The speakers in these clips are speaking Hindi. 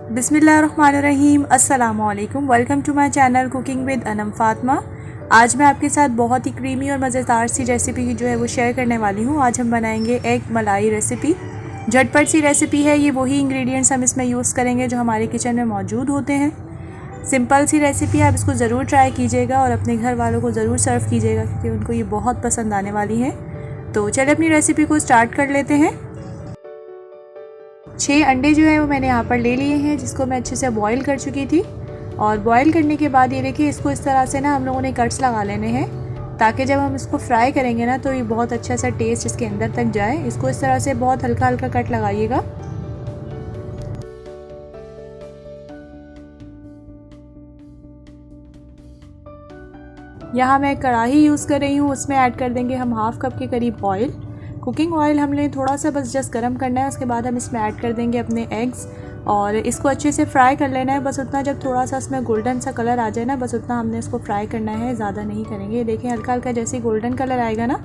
बिस्मिल्लाहिर्रहमानिर्रहीम। अस्सलामुअलैकुम। Welcome to my channel cooking with Anam Fatima. आज मैं आपके साथ बहुत ही क्रीमी और मज़ेदार सी रेसिपी जो है वो शेयर करने वाली हूँ। आज हम बनाएंगे एग मलाई रेसिपी। झटपट सी रेसिपी है ये, वही इंग्रेडिएंट्स हम इसमें यूज़ करेंगे जो हमारे किचन में मौजूद होते हैं। सिंपल सी रेसिपी, आप इसको ज़रूर ट्राई कीजिएगा और अपने घर वालों को ज़रूर सर्व कीजिएगा क्योंकि उनको ये बहुत पसंद आने वाली है। तो चलिए अपनी रेसिपी को स्टार्ट कर लेते हैं। 6 अंडे जो है वो मैंने यहाँ पर ले लिए हैं, जिसको मैं अच्छे से बॉईल कर चुकी थी। और बॉईल करने के बाद ये देखिए, इसको इस तरह से ना हम लोगों ने कट्स लगा लेने हैं ताकि जब हम इसको फ्राई करेंगे ना तो ये बहुत अच्छा सा टेस्ट इसके अंदर तक जाए। इसको इस तरह से बहुत हल्का हल्का कट लगाइएगा। यहाँ मैं कढ़ाई यूज़ कर रही हूँ, उसमें ऐड कर देंगे हम हाफ़ कप के करीब ऑयल। कुकिंग ऑयल हमने थोड़ा सा बस जस्ट गर्म करना है। उसके बाद हम इसमें ऐड कर देंगे अपने एग्स और इसको अच्छे से फ्राई कर लेना है। बस उतना, जब थोड़ा सा इसमें गोल्डन सा कलर आ जाए ना, बस उतना हमने इसको फ्राई करना है, ज़्यादा नहीं करेंगे। देखिए हल्का हल्का जैसे गोल्डन कलर आएगा ना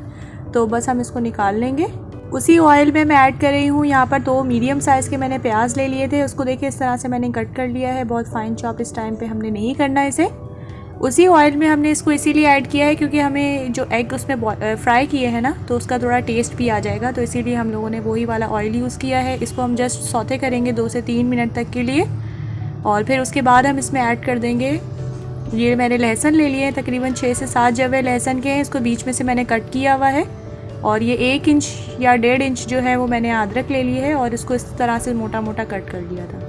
तो बस हम इसको निकाल लेंगे। उसी ऑयल में मैं ऐड कर रही हूँ यहाँ पर 2 मीडियम साइज़ के मैंने प्याज ले लिए थे। उसको देखिए इस तरह से मैंने कट कर लिया है। बहुत फाइन चॉप इस टाइम पर हमने नहीं करना इसे। उसी ऑयल में हमने इसको इसीलिए ऐड किया है क्योंकि हमें जो एग उसमें फ्राई किए हैं ना तो उसका थोड़ा टेस्ट भी आ जाएगा, तो इसीलिए हम लोगों ने वही वाला ऑयल यूज़ किया है। इसको हम जस्ट सौते करेंगे 2 से 3 मिनट तक के लिए और फिर उसके बाद हम इसमें ऐड कर देंगे, ये मैंने लहसुन ले लिए हैं, तकरीबन 6 से 7 जवे लहसुन के हैं। इसको बीच में से मैंने कट किया हुआ है। और ये 1 इंच या 1.5 इंच जो है वो मैंने अदरक ले ली है और इसको इस तरह से मोटा मोटा कट कर लिया था।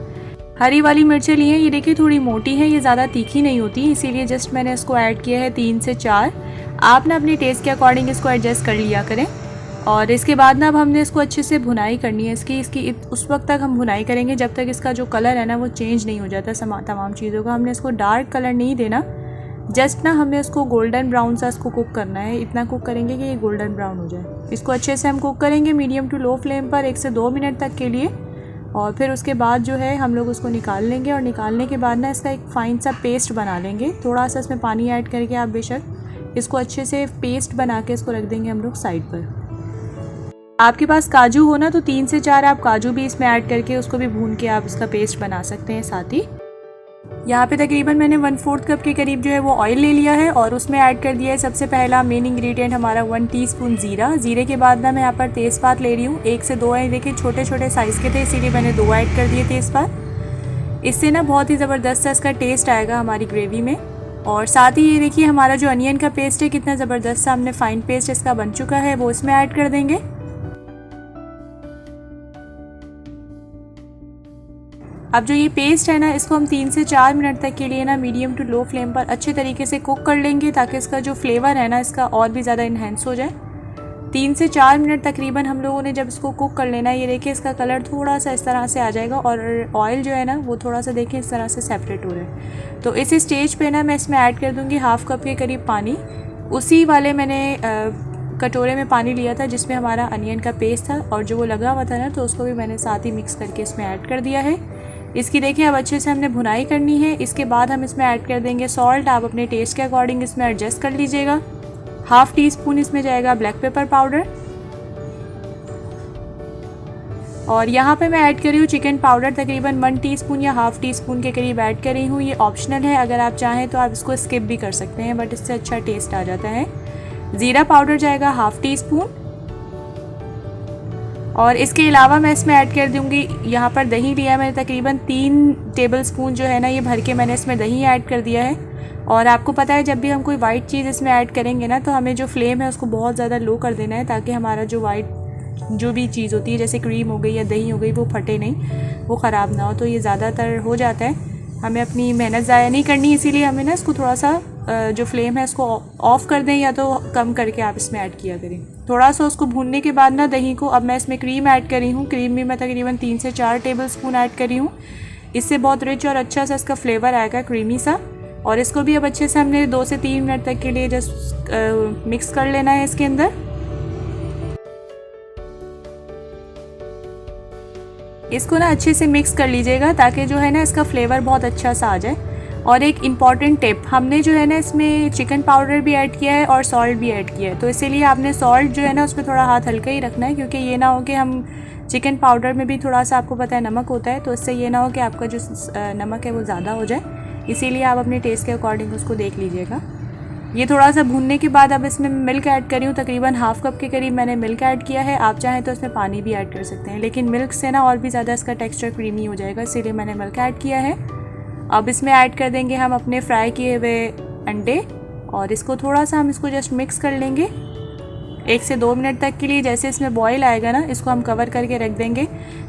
हरी वाली मिर्चें ली हैं, ये देखिए थोड़ी मोटी है, ये ज़्यादा तीखी नहीं होती, इसीलिए जस्ट मैंने इसको ऐड किया है 3 से 4। आप ना अपने टेस्ट के अकॉर्डिंग इसको एडजस्ट कर लिया करें। और इसके बाद ना अब हमने इसको अच्छे से भुनाई करनी है इसकी उस वक्त तक हम भुनाई करेंगे जब तक इसका जो कलर है ना वो चेंज नहीं हो जाता तमाम चीज़ों का। हमने इसको डार्क कलर नहीं देना, जस्ट ना हमें इसको गोल्डन ब्राउन सा इसको कुक करना है। इतना कुक करेंगे कि ये गोल्डन ब्राउन हो जाए। इसको अच्छे से हम कुक करेंगे मीडियम टू लो फ्लेम पर 1 से 2 मिनट तक के लिए। और फिर उसके बाद जो है हम लोग उसको निकाल लेंगे और निकालने के बाद ना इसका एक फ़ाइन सा पेस्ट बना लेंगे। थोड़ा सा इसमें पानी ऐड करके आप बेशक इसको अच्छे से पेस्ट बना के इसको रख देंगे हम लोग साइड पर। आपके पास काजू हो ना तो 3 से 4 आप काजू भी इसमें ऐड करके उसको भी भून के आप इसका पेस्ट बना सकते हैं साथ ही। यहाँ पे तकरीबन मैंने 1/4 कप के करीब जो है वो ऑयल ले लिया है और उसमें ऐड कर दिया है सबसे पहला मेन इंग्रेडिएंट हमारा 1 टीस्पून ज़ीरा। ज़ीरे के बाद ना मैं यहाँ पर तेज़पात ले रही हूँ, 1 से 2 है। देखिए छोटे छोटे साइज़ के थे इसीलिए मैंने 2 ऐड कर दिए तेज़पात। इससे ना बहुत ही ज़बरदस्त सा इसका टेस्ट आएगा हमारी ग्रेवी में। और साथ ही ये देखिए हमारा जो अनियन का पेस्ट है कितना ज़बरदस्त सा हमने फ़ाइन पेस्ट इसका बन चुका है, वो इसमें ऐड कर देंगे। अब जो ये पेस्ट है ना इसको हम 3 से 4 मिनट तक के लिए ना मीडियम टू लो फ्लेम पर अच्छे तरीके से कुक कर लेंगे ताकि इसका जो फ्लेवर है ना इसका और भी ज़्यादा इन्हेंस हो जाए। 3 से 4 मिनट तकरीबन हम लोगों ने जब इसको कुक कर लेना है, ये देखिए इसका कलर थोड़ा सा इस तरह से आ जाएगा और ऑयल जो है ना वो थोड़ा सा देखिए इस तरह से सेपरेट हो रहा है। तो इस स्टेज पे ना मैं इसमें ऐड कर दूँगी हाफ़ कप के करीब पानी। उसी वाले मैंने कटोरे में पानी लिया था जिसमें हमारा अनियन का पेस्ट था और जो वो लगा हुआ था ना तो उसको भी मैंने साथ ही मिक्स करके इसमें ऐड कर दिया है। इसकी देखिए अब अच्छे से हमने भुनाई करनी है। इसके बाद हम इसमें ऐड कर देंगे सॉल्ट। आप अपने टेस्ट के अकॉर्डिंग इसमें एडजस्ट कर लीजिएगा। हाफ़ टीस्पून इसमें जाएगा ब्लैक पेपर पाउडर और यहाँ पे मैं ऐड कर रही हूँ चिकन पाउडर, तकरीबन 1 टीस्पून या हाफ़ टीस्पून के करीब ऐड कर रही हूँ। ये ऑप्शनल है, अगर आप चाहें तो आप इसको स्किप भी कर सकते हैं, बट इससे अच्छा टेस्ट आ जाता है। ज़ीरा पाउडर जाएगा हाफ़ टीस्पून और इसके अलावा मैं इसमें ऐड कर दूंगी, यहाँ पर दही लिया है मैंने तकरीबन 3 टेबलस्पून जो है ना ये भर के मैंने इसमें दही ऐड कर दिया है। और आपको पता है जब भी हम कोई वाइट चीज़ इसमें ऐड करेंगे ना तो हमें जो फ्लेम है उसको बहुत ज़्यादा लो कर देना है ताकि हमारा जो वाइट जो भी चीज़ होती है जैसे क्रीम हो गई या दही हो गई वो फटे नहीं, वो ख़राब ना हो। तो ये ज़्यादातर हो जाता है, हमें अपनी मेहनत ज़ाया नहीं करनी, इसीलिए हमें ना इसको थोड़ा सा जो फ्लेम है इसको ऑफ़ कर दें या तो कम करके आप इसमें ऐड किया करें। थोड़ा सा उसको भूनने के बाद ना दही को अब मैं इसमें क्रीम ऐड करी हूँ। क्रीम भी मैं तकरीबन 3 से 4 टेबलस्पून ऐड करी हूँ। इससे बहुत रिच और अच्छा सा इसका फ्लेवर आएगा, क्रीमी सा। और इसको भी अब अच्छे से हमने 2 से 3 मिनट तक के लिए जस्ट मिक्स कर लेना है इसके अंदर। इसको ना अच्छे से मिक्स कर लीजिएगा ताकि जो है ना इसका फ्लेवर बहुत अच्छा सा आ जाए। और एक इम्पॉर्टेंट टिप, हमने जो है ना इसमें चिकन पाउडर भी ऐड किया है और सॉल्ट भी ऐड किया है, तो इसीलिए आपने सॉल्ट जो है ना उसमें थोड़ा हाथ हल्का ही रखना है क्योंकि ये ना हो कि हम चिकन पाउडर में भी थोड़ा सा आपको पता है नमक होता है, तो इससे ये ना हो कि आपका जो नमक है वो ज़्यादा हो जाए, इसीलिए आप अपने टेस्ट के अकॉर्डिंग उसको देख लीजिएगा। ये थोड़ा सा भूनने के बाद अब इसमें मिल्क ऐड करी हूँ, तकरीबन हाफ़ कप के करीब मैंने मिल्क ऐड किया है। आप चाहें तो इसमें पानी भी ऐड कर सकते हैं, लेकिन मिल्क से ना और भी ज़्यादा इसका टेक्सचर क्रीमी हो जाएगा, इसीलिए मैंने मिल्क ऐड किया है। अब इसमें ऐड कर देंगे हम अपने फ्राई किए हुए अंडे, और इसको थोड़ा सा हम इसको जस्ट मिक्स कर लेंगे 1 से 2 मिनट तक के लिए। जैसे इसमें बॉईल आएगा ना, इसको हम कवर करके रख देंगे।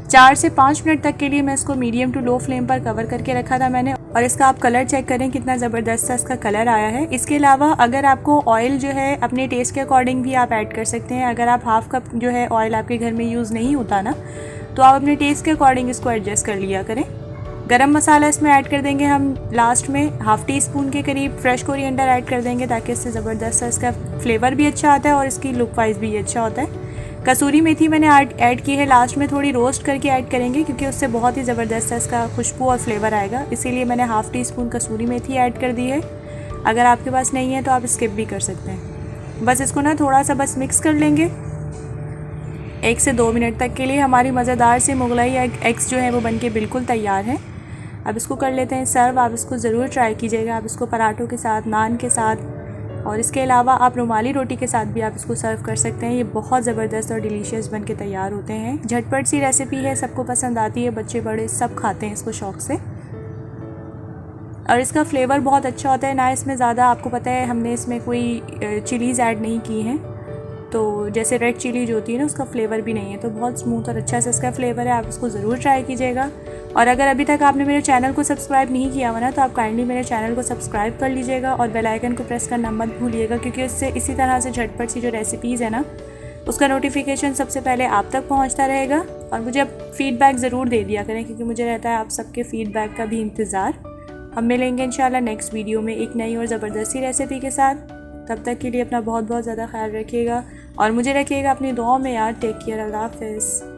4 से 5 मिनट तक के लिए मैं इसको मीडियम टू लो फ्लेम पर कवर करके रखा था मैंने, और इसका आप कलर चेक करें कितना ज़बरदस्त सा इसका कलर आया है। इसके अलावा अगर आपको ऑयल जो है अपने टेस्ट के अकॉर्डिंग भी आप ऐड कर सकते हैं। अगर आप हाफ़ कप जो है ऑयल आपके घर में यूज़ नहीं होता ना, तो आप अपने टेस्ट के अकॉर्डिंग इसको एडजस्ट कर लिया करें। गरम मसाला इसमें ऐड कर देंगे हम लास्ट में, ½ टी स्पून के करीब फ्रेश कोरिएंडर ऐड कर देंगे, ताकि इससे ज़बरदस्त सा इसका फ्लेवर भी अच्छा आता है और इसकी लुक वाइज भी अच्छा होता है। कसूरी मेथी मैंने ऐड की है लास्ट में, थोड़ी रोस्ट करके ऐड करेंगे क्योंकि उससे बहुत ही ज़बरदस्त सा इसका खुशबू और फ्लेवर आएगा, इसीलिए मैंने ½ टी स्पून कसूरी मेथी ऐड कर दी है। अगर आपके पास नहीं है तो आप स्किप भी कर सकते हैं। बस इसको ना थोड़ा सा बस मिक्स कर लेंगे 1 से 2 मिनट तक के लिए। हमारी मज़ेदार से मुगलाई एग्स जो है वो बनके बिल्कुल तैयार है। अब इसको कर लेते हैं सर्व। आप इसको ज़रूर ट्राई कीजिएगा, आप इसको पराठों के साथ, नान के साथ, और इसके अलावा आप रुमाली रोटी के साथ भी आप इसको सर्व कर सकते हैं। ये बहुत ज़बरदस्त और डिलीशियस बन के तैयार होते हैं। झटपट सी रेसिपी है, सबको पसंद आती है, बच्चे बड़े सब खाते हैं इसको शौक़ से, और इसका फ्लेवर बहुत अच्छा होता है। ना इसमें ज़्यादा, आपको पता है हमने इसमें कोई चिलीज़ ऐड नहीं की हैं, तो जैसे रेड चिली जो होती है ना, उसका फ्लेवर भी नहीं है, तो बहुत स्मूथ और अच्छा सा इसका फ्लेवर है। आप इसको ज़रूर ट्राई कीजिएगा। और अगर अभी तक आपने मेरे चैनल को सब्सक्राइब नहीं किया हुआ ना, तो आप काइंडली मेरे चैनल को सब्सक्राइब कर लीजिएगा और बेल आइकन को प्रेस करना मत भूलिएगा, क्योंकि इससे इसी तरह से झटपट सी जो रेसिपीज़ है ना, उसका नोटिफिकेशन सबसे पहले आप तक पहुंचता रहेगा। और मुझे अब फीडबैक ज़रूर दे दिया करें, क्योंकि मुझे रहता है आप सबके फीडबैक का भी इंतज़ार। हम मिलेंगे इंशाल्लाह नेक्स्ट वीडियो में एक नई और ज़बरदस्ती रेसिपी के साथ। तब तक के लिए अपना बहुत बहुत ज़्यादा ख्याल रखिएगा और मुझे रखिएगा अपनी दुआओं में याद। टेक केयर, अल्लाह हाफ़िज़।